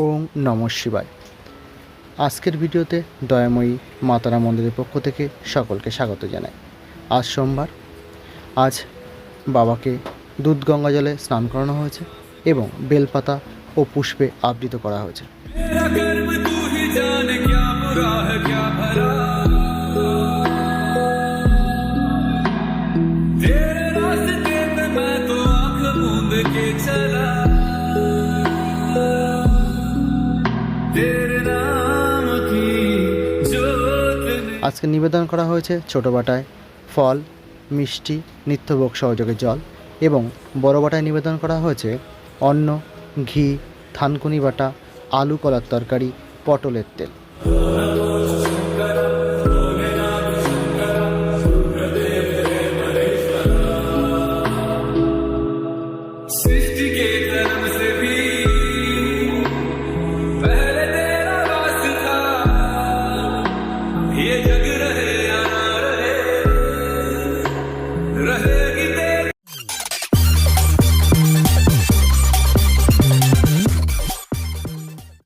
ওম নমঃ শিবায়। আজকের ভিডিওতে দয়াময়ী মাতারা মন্দিরের পক্ষ থেকে সকলকে স্বাগত জানাই। আজ সোমবার। আজ বাবাকে দুধ গঙ্গা জলে স্নান করানো হয়েছে এবং বেলপাতা ও পুষ্পে আবৃত করা হয়েছে। আজকে নিবেদন করা হয়েছে ছোটো বাটায় ফল, মিষ্টি, নিত্যভোগ সহযোগে জল এবং বড় বাটায় নিবেদন করা হয়েছে অন্ন, ঘি, থানকুনি বাটা, আলু কলার তরকারি, পটলের তেল।